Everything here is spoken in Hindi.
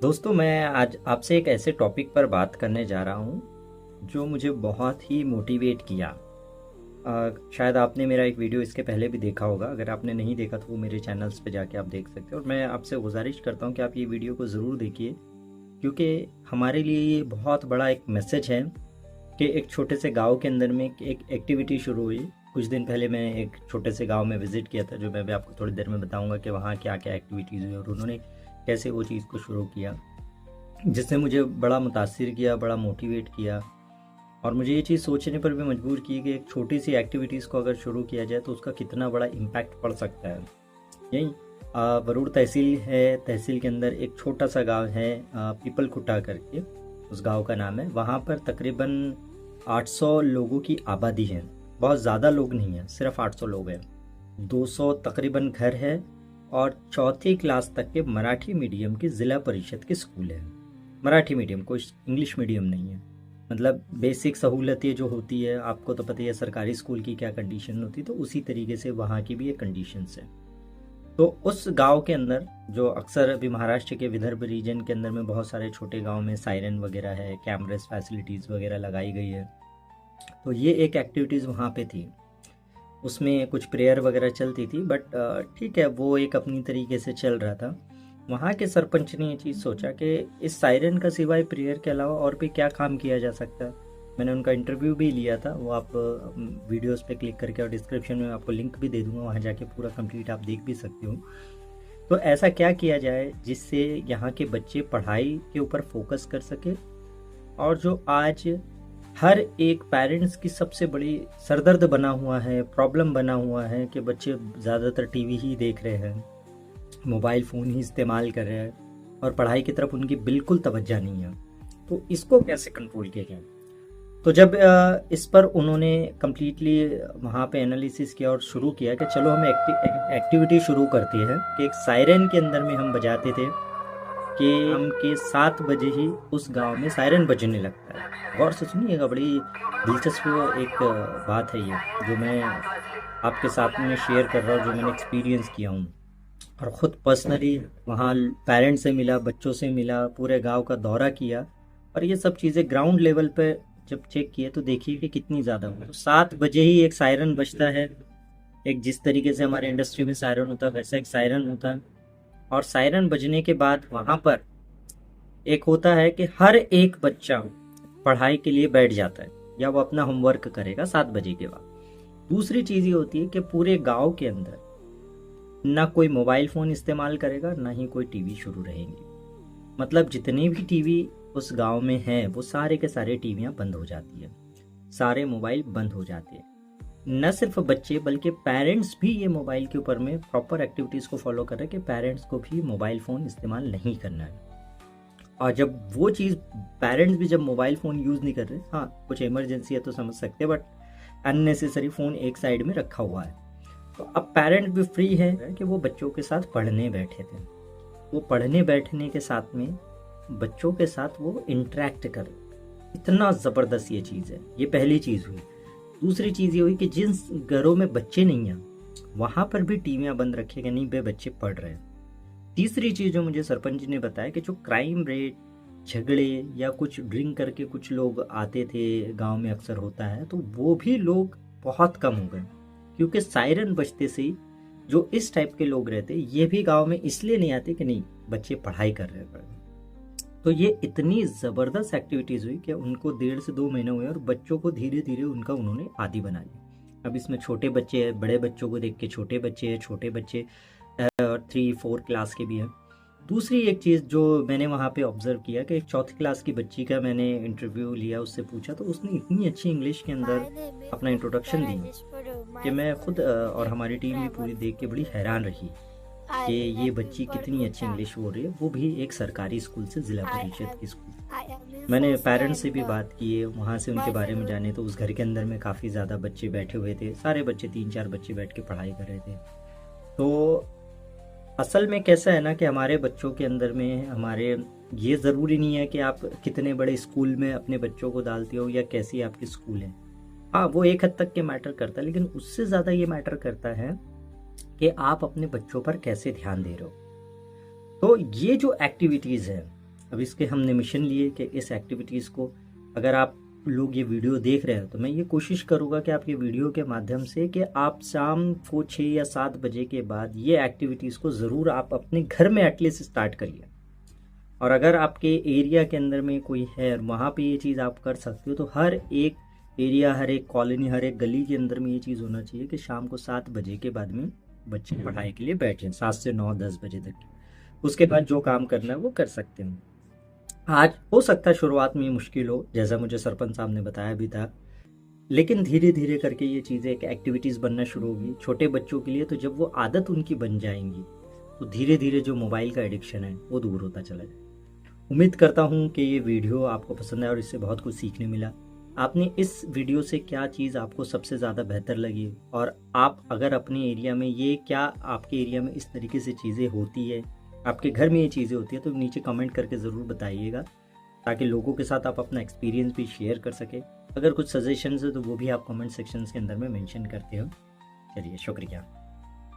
दोस्तों, मैं आज आपसे एक ऐसे टॉपिक पर बात करने जा रहा हूँ जो मुझे बहुत ही मोटिवेट किया। शायद आपने मेरा एक वीडियो इसके पहले भी देखा होगा। अगर आपने नहीं देखा तो वो मेरे चैनल्स पे जाके आप देख सकते हो, और मैं आपसे गुजारिश करता हूँ कि आप ये वीडियो को ज़रूर देखिए, क्योंकि हमारे लिए ये बहुत बड़ा एक मैसेज है कि एक छोटे से गांव के अंदर में एक एक्टिविटी शुरू हुई। कुछ दिन पहले मैं एक छोटे से गांव में विज़िट किया था, जो मैं भी आपको थोड़ी देर में बताऊंगा कि वहाँ क्या क्या एक्टिविटीज़ हुई और उन्होंने कैसे वो चीज़ को शुरू किया, जिसने मुझे बड़ा मुतासिर किया, बड़ा मोटिवेट किया। और मुझे ये चीज़ सोचने पर भी मजबूर की कि एक छोटी सी एक्टिविटीज़ को अगर शुरू किया जाए तो उसका कितना बड़ा इम्पैक्ट पड़ सकता है। यही बरूड़ तहसील है। तहसील के अंदर एक छोटा सा गांव है, पीपल खुट्टा करके उस गांव का नाम है। वहाँ पर तकरीबन 800 लोगों की आबादी है। बहुत ज़्यादा लोग नहीं हैं, सिर्फ 800 लोग हैं। 200 तकरीबन घर है और चौथी क्लास तक के मराठी मीडियम की ज़िला परिषद के स्कूल है। मराठी मीडियम, कोई इंग्लिश मीडियम नहीं है। मतलब बेसिक सहूलतें जो होती है, आपको तो पता ही है सरकारी स्कूल की क्या कंडीशन होती है, तो उसी तरीके से वहाँ की भी एक कंडीशंस है। तो उस गांव के अंदर, जो अक्सर अभी महाराष्ट्र के विदर्भ रीजन के अंदर में बहुत सारे छोटे गांव में सायरन वगैरह है, कैमरेस फैसिलिटीज़ वगैरह लगाई गई है, तो ये एक एक्टिविटीज़ वहाँ पे थी। उसमें कुछ प्रेयर वगैरह चलती थी, बट ठीक है, वो एक अपनी तरीके से चल रहा था। वहाँ के सरपंच ने ये चीज़ सोचा कि इस सायरन का सिवाय प्रेयर के अलावा और भी क्या काम किया जा सकता है। मैंने उनका इंटरव्यू भी लिया था, वो आप वीडियोस पे क्लिक करके, और डिस्क्रिप्शन में आपको लिंक भी दे दूंगा, वहाँ जाके पूरा कंप्लीट आप देख भी सकते हो। तो ऐसा क्या किया जाए जिससे यहाँ के बच्चे पढ़ाई के ऊपर फोकस कर सके, और जो आज हर एक पेरेंट्स की सबसे बड़ी सरदर्द बना हुआ है, प्रॉब्लम बना हुआ है कि बच्चे ज़्यादातर टीवी ही देख रहे हैं, मोबाइल फ़ोन ही इस्तेमाल कर रहे हैं, और पढ़ाई की तरफ उनकी बिल्कुल तवज्जो नहीं है। तो इसको कैसे कंट्रोल किया जाए? तो जब इस पर उन्होंने कम्प्लीटली वहाँ पे एनालिसिस किया और शुरू किया कि चलो हम एक्टिविटी शुरू करते हैं, कि एक सायरन के अंदर में हम बजाते थे कि हम के 7 बजे ही उस गांव में सायरन बजने लगता है। गौर से सुनिएगा, बड़ी दिलचस्प एक बात है ये, जो मैं आपके साथ में शेयर कर रहा हूँ, जो मैंने एक्सपीरियंस किया हूँ। और ख़ुद पर्सनली वहाँ पेरेंट्स से मिला, बच्चों से मिला, पूरे गांव का दौरा किया, और ये सब चीज़ें ग्राउंड लेवल पे जब चेक किए तो देखिए कि कितनी ज़्यादा हुआ। तो 7 बजे ही एक सायरन बजता है। एक जिस तरीके से हमारे इंडस्ट्री में सायरन होता है, वैसा एक सायरन होता है। और सायरन बजने के बाद वहाँ पर एक होता है कि हर एक बच्चा पढ़ाई के लिए बैठ जाता है, या वो अपना होमवर्क करेगा 7 बजे के बाद। दूसरी चीज़ ये होती है कि पूरे गांव के अंदर ना कोई मोबाइल फ़ोन इस्तेमाल करेगा, ना ही कोई टीवी शुरू रहेंगे। मतलब जितने भी टीवी उस गांव में हैं, वो सारे के सारे टीवियाँ बंद हो जाती है, सारे मोबाइल बंद हो जाते हैं। न सिर्फ बच्चे बल्कि पेरेंट्स भी ये मोबाइल के ऊपर में प्रॉपर एक्टिविटीज़ को फॉलो कर रहे हैं कि पेरेंट्स को भी मोबाइल फ़ोन इस्तेमाल नहीं करना है। और जब वो चीज़, पेरेंट्स भी जब मोबाइल फ़ोन यूज़ नहीं कर रहे, हाँ कुछ इमरजेंसी है तो समझ सकते हैं, बट अननेसेसरी फ़ोन एक साइड में रखा हुआ है। तो अब पेरेंट भी फ्री है कि वो बच्चों के साथ पढ़ने बैठे थे। वो पढ़ने बैठने के साथ में बच्चों के साथ वो इंटरेक्ट करें, इतना ज़बरदस्त ये चीज़ है। ये पहली चीज़ हुई। दूसरी चीज़ ये हुई कि जिन घरों में बच्चे नहीं हैं, वहाँ पर भी टीवियाँ बंद रखे कि नहीं बे बच्चे पढ़ रहे हैं। तीसरी चीज़ जो मुझे सरपंच जी ने बताया कि जो क्राइम रेट, झगड़े या कुछ ड्रिंक करके कुछ लोग आते थे, गांव में अक्सर होता है, तो वो भी लोग बहुत कम हो गए, क्योंकि सायरन बजते से जो इस टाइप के लोग रहते, ये भी गांव में इसलिए नहीं आते कि नहीं बच्चे पढ़ाई कर रहे हैं। तो ये इतनी ज़बरदस्त एक्टिविटीज़ हुई कि उनको 1.5 से 2 महीने हुए, और बच्चों को धीरे धीरे उनका उन्होंने आदी बना लिया। अब इसमें छोटे बच्चे हैं, बड़े बच्चों को देख के छोटे बच्चे हैं, छोटे बच्चे 3-4 क्लास के भी हैं। दूसरी एक चीज़ जो मैंने वहाँ पे ऑब्ज़र्व किया कि एक चौथी क्लास की बच्ची का मैंने इंटरव्यू लिया, उससे पूछा, तो उसने इतनी अच्छी इंग्लिश के अंदर अपना इंट्रोडक्शन दी कि मैं खुद और हमारी टीम भी पूरी देख के बड़ी हैरान रही कि ये बच्ची कितनी अच्छी इंग्लिश बोल रही है, वो भी एक सरकारी स्कूल से, ज़िला परिषद की स्कूल। मैंने पेरेंट्स से भी बात की है, वहाँ से उनके बारे में जाने, तो उस घर के अंदर में काफ़ी ज़्यादा बच्चे बैठे हुए थे, सारे बच्चे 3-4 बच्चे बैठ के पढ़ाई कर रहे थे। तो असल में कैसा है ना कि हमारे बच्चों के अंदर में, हमारे, ये ज़रूरी नहीं है कि आप कितने बड़े स्कूल में अपने बच्चों को डालते हो या कैसी आपकी स्कूल है। हाँ, वो एक हद तक के मैटर करता है, लेकिन उससे ज़्यादा ये मैटर करता है कि आप अपने बच्चों पर कैसे ध्यान दे रहे हो। तो ये जो एक्टिविटीज़ है, अब इसके हमने मिशन लिए कि इस एक्टिविटीज़ को, अगर आप लोग ये वीडियो देख रहे हो तो मैं ये कोशिश करूँगा कि आप ये वीडियो के माध्यम से कि आप शाम को 6 या 7 बजे के बाद ये एक्टिविटीज़ को ज़रूर आप अपने घर में एटलीस्ट स्टार्ट करिए। और अगर आपके एरिया के अंदर में कोई है वहाँ पे ये चीज़ आप कर सकते हो, तो हर एक एरिया, हर एक कॉलोनी, हर एक गली के अंदर में ये चीज़ होना चाहिए कि शाम को 7 बजे के बाद में बच्चे पढ़ाई के लिए बैठ जाएं, 7 से 9 10 बजे तक। उसके बाद जो काम करना है वो कर सकते हैं। आज हो सकता है शुरुआत में मुश्किल हो, जैसा मुझे सरपंच साहब ने बताया भी था, लेकिन धीरे धीरे करके ये चीज़ें एक एक्टिविटीज़ बनना शुरू होगी छोटे बच्चों के लिए। तो जब वो आदत उनकी बन जाएंगी तो धीरे धीरे जो मोबाइल का एडिक्शन है वो दूर होता चला जाए। उम्मीद करता हूँ कि ये वीडियो आपको पसंद आया और इससे बहुत कुछ सीखने मिला। आपने इस वीडियो से क्या चीज़ आपको सबसे ज़्यादा बेहतर लगी, और आप अगर अपने एरिया में ये, क्या आपके एरिया में इस तरीके से चीज़ें होती है, आपके घर में ये चीज़ें होती है, तो नीचे कमेंट करके ज़रूर बताइएगा, ताकि लोगों के साथ आप अपना एक्सपीरियंस भी शेयर कर सके। अगर कुछ सजेशंस है तो वो भी आप कमेंट सेक्शन के अंदर में मेंशन करते हो। चलिए, शुक्रिया।